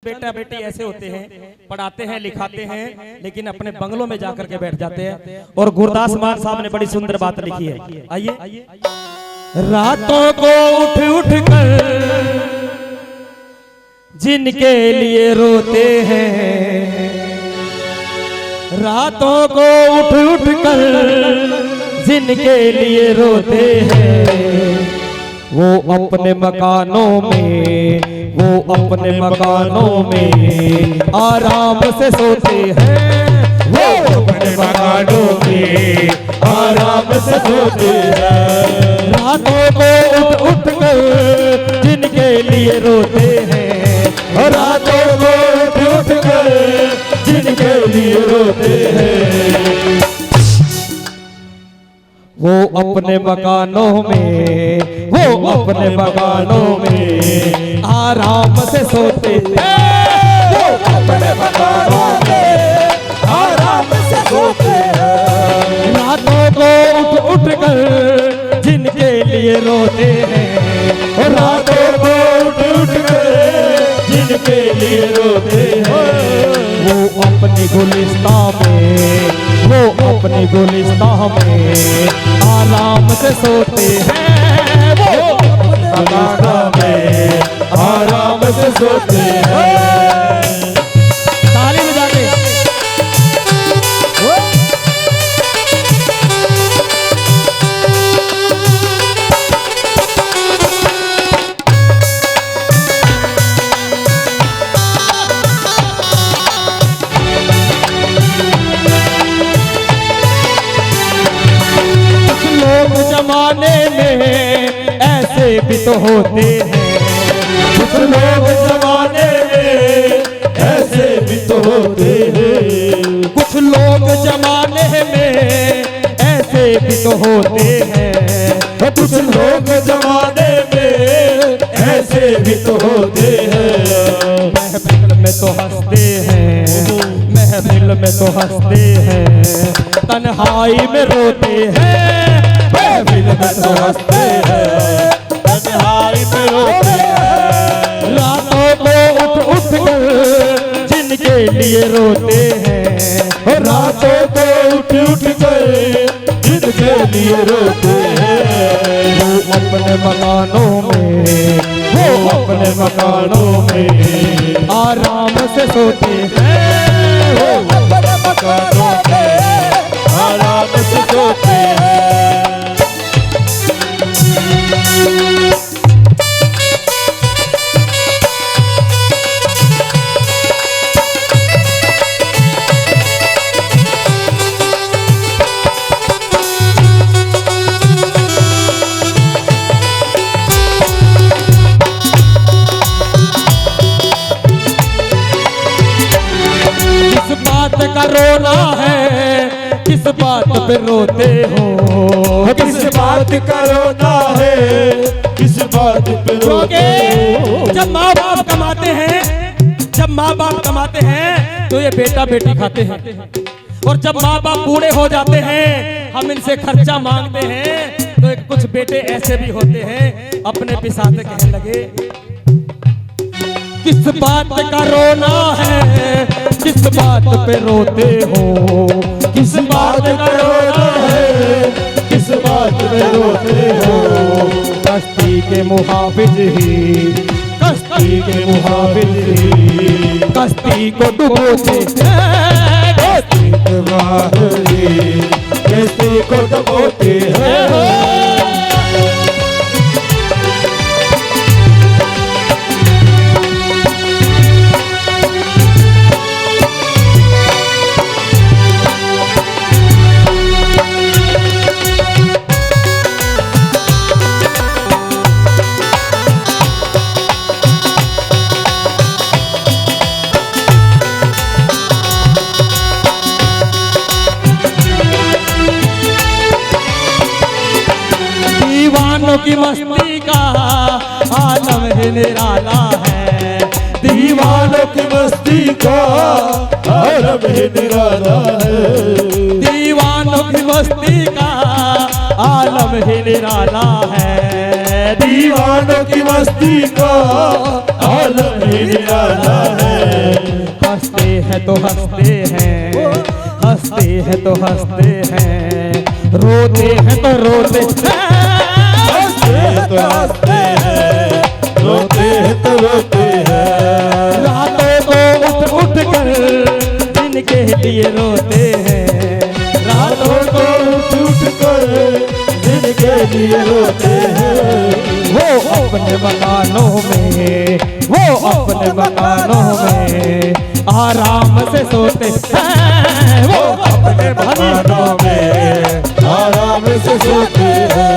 बेटा बेटी ऐसे होते हैं, पढ़ाते हैं लिखाते हैं लेकिन अपने बंगलों में जाकर के बैठ जाते हैं। और गुरदास मान साहब ने बड़ी सुंदर बात लिखी है, आइए। रातों को उठ उठ कर जिनके लिए रोते हैं, रातों को उठ उठ कर जिनके लिए रोते हैं, वो अपने मकानों में, वो अपने मकानों में आराम से सोते हैं, वो अपने मकानों में आराम से सोते हैं। रातों को उठ उठ कर जिनके लिए रोते हैं, रातों को उठ उठ कर जिनके लिए रोते हैं, वो अपने मकानों में, वो अपने मकानों में आराम से सोते हैं, वो अपने मकानों में आराम से सोते हैं। रातों को उठ उठ कर जिनके लिए रोते हैं, रातों को उठ उठ कर जिनके लिए रोते हैं, वो अपनी गुलिस्ता में, वो अपनी गुलिस्ता में आराम से सोते हैं, वो अपने मकानों में आराम से सोते हैं। ताली बजा के जमाने में ऐसे भी तो होते हैं, कुछ लोग जमाने में ऐसे भी तो होते हैं, कुछ लोग जमाने में ऐसे भी तो होते हैं, कुछ लोग जमाने में ऐसे भी तो होते हैं। महफिल में तो हंसते हैं, महफिल में तो हंसते हैं, तन्हाई में रोते हैं, महफिल में तो हंसते हैं, तन्हाई में रोते हैं। रातों को उठ उठ कर जिनके लिए रोते हैं, रातों को उठ उठ कर जिनके लिए रोते हैं, वो अपने मकानों में, वो अपने मकानों में आराम से सोते हैं, वो अपने मकानों में आराम से सोते हैं। का रोना है, किस बात पे रोते हो, किस बात का रोना है, किस बात पे रोते हो। जब माँ बाप कमाते हैं, जब माँ बाप कमाते हैं तो ये बेटा बेटी खाते हैं, और जब माँ बाप बूढ़े हो जाते हैं हम इनसे खर्चा मांगते हैं, तो कुछ बेटे ऐसे भी होते हैं अपने पिता से कहने लगे, किस बात का रोना है, किस बात पे रोते हो, किस बात का रोना है, किस बात पे रोते हो। कश्ती के मुहाफिज ही, कश्ती के मुहाफिज ही कश्ती को डुबोते हैं, कश्ती के माहिर कश्ती को डुबोते हैं। दीवानों की मस्ती का आलम है निराला है, दीवानों की मस्ती का आलम है निराला है, दीवानों की मस्ती का आलम है निराला है, दीवानों की मस्ती का आलम है निराला है। तो हंसते हैं, हंसते हैं तो हंसते हैं, रोते हैं तो रोते हैं, हंसते हैं तो हंसते हैं, रोते हैं तो रोते हैं। रातों को उठ उठ कर जिनके लिए रोते हैं, रातों को उठ उठ कर जिनके लिए रोते हैं। वो अपने मकानों में, वो अपने मकानों में आराम से सोते हैं, वो अपने मकानों में आराम से सोते हैं।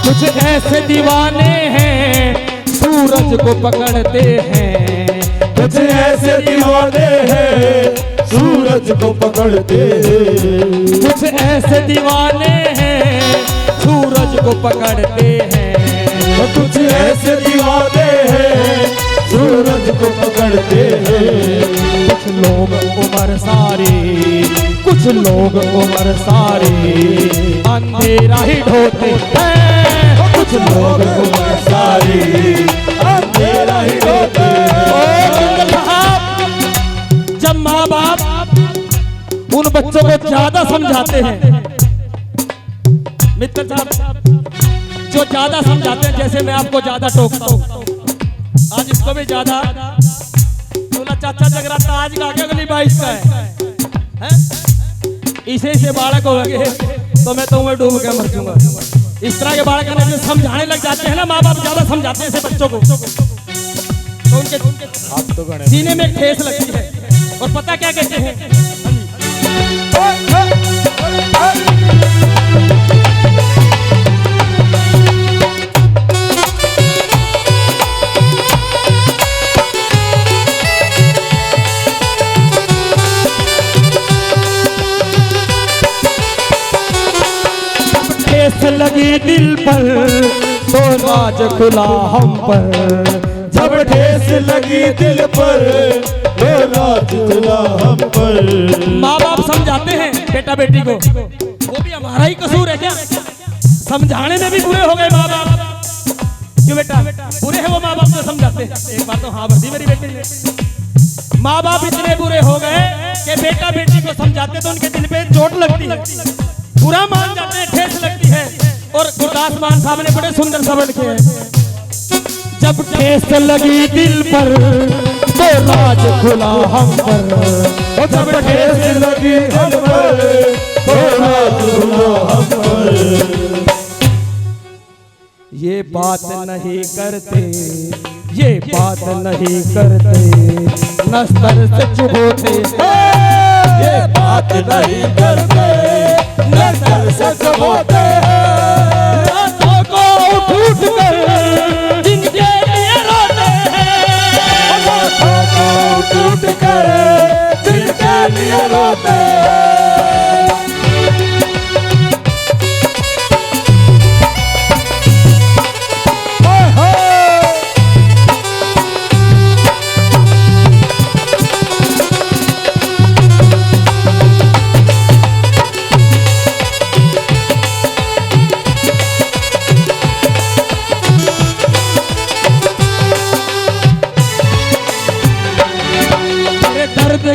कुछ ऐसे दीवाने हैं सूरज को पकड़ते हैं, कुछ ऐसे दीवाने हैं सूरज को पकड़ते हैं। कुछ ऐसे दीवाने हैं सूरज को पकड़ते हैं, कुछ ऐसे दीवाने हैं सूरज को पकड़ते हैं। कुछ लोग उम्र सारी, कुछ लोग उम्र सारी अंधेरा ही ढोते हैं, कुछ लोग उम्र सारी अंधेरा ही ढोते हैं। जब माँ बाप उन बच्चों को ज्यादा समझाते हैं, मित्र साहब जो ज्यादा समझाते हैं, जैसे मैं आपको ज्यादा टोकता हूँ, आज इसको भी ज्यादा बोला चाचा जगराता आज का आगे अगली 22 का है? इसे से बालक हो गए तो मैं तो मैं डूब के मर जाऊंगा। इस तरह के बालक जो समझाने लग जाते हैं ना, माँ बाप ज्यादा समझाते हैं ऐसे बच्चों को, तो उनके सीने में एक ठेस लगती है। और पता क्या कहते हैं, लगी दिल पर तो राज खुला हम पर, जब ठेस लगी दिल पर तो राज खुला हम पर। माँ बाप समझाते हैं बेटा बेटी को, वो भी हमारा ही कसूर है क्या? समझाने में भी बुरे हो गए माँ बाप, क्यों बेटा बुरे है वो माँ बाप जो समझाते हैं? एक बार तो हाँ भरती मेरी बेटी ने। माँ बाप इतने बुरे हो गए कि बेटा बेटी को समझाते तो उनके दिल पे चोट लगती है, बुरा मान जाते हैं, ठेस लगती है। और गुरदास मान साहब ने बड़े सुंदर शब्द लिखे हैं, जब ठेस लगी दिल पर तो राज खुला हम पर, और जब ठेस लगी दिल पर तो राज खुला हम पर। ये बात नहीं करते, ये बात नहीं करते, नस्तर से चुभोते, ये बात नहीं करते, नस्तर से चुभोते हैं। रातों को उठ उठ कर जिनके लिए रोते हैं, रातों को उठ उठ कर जिनके लिए रोते हैं।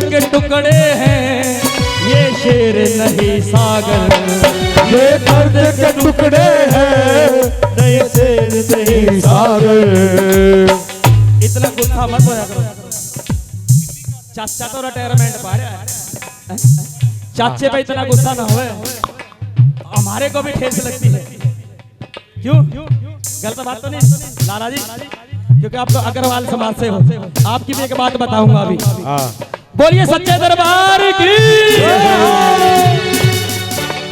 के टुकड़े हैं ये शेर नहीं सागर, ये दर्द के टुकड़े हैं नहीं शेर नहीं सागर। इतना गुस्सा मत होया करो, चाचा तो रिटायरमेंट पा रहा है, चाचे पे इतना गुस्सा ना होए, हमारे को भी ठेस लगती है। क्यों गलत बात तो नहीं लाला जी, क्योंकि आप तो अग्रवाल समाज से हो, आपकी भी एक बात बताऊंगा अभी। बोलिए सच्चे दरबार की।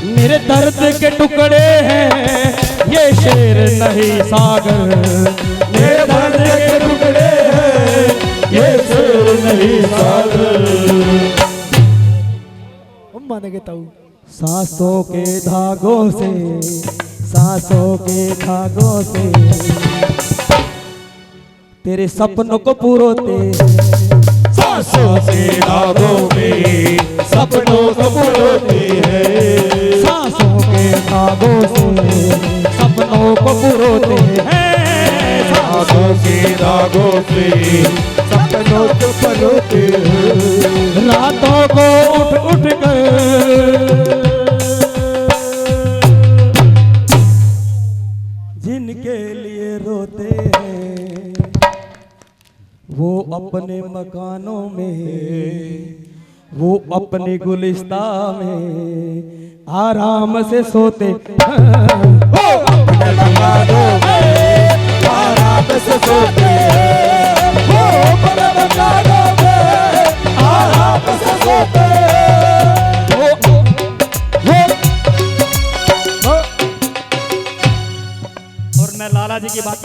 मेरे दर्द के टुकड़े हैं ये शेर नहीं सागर, मेरे दर्द के टुकड़े हैं ये शेर नहीं सागर। मानेंगे ताऊ सांसों के धागों से, सांसों के धागों से तेरे सपनों को पुरोते सांसों के धागों में सपनों को पुरोते हैं। सांसों के धागों से सपनों को पुरोते हैं। सांसों के धागों से सपनों को पुरोते हैं। रातों को उठ उठ कर जिनके लिए रोते हैं वो अपने मकानों में, वो अपने गुलिस्ता में आराम से सोते वो अपने मकानों में आराम से सोते हैं। वो अपने मकानों में आराम से सोते हैं। और मैं लाला जी की बात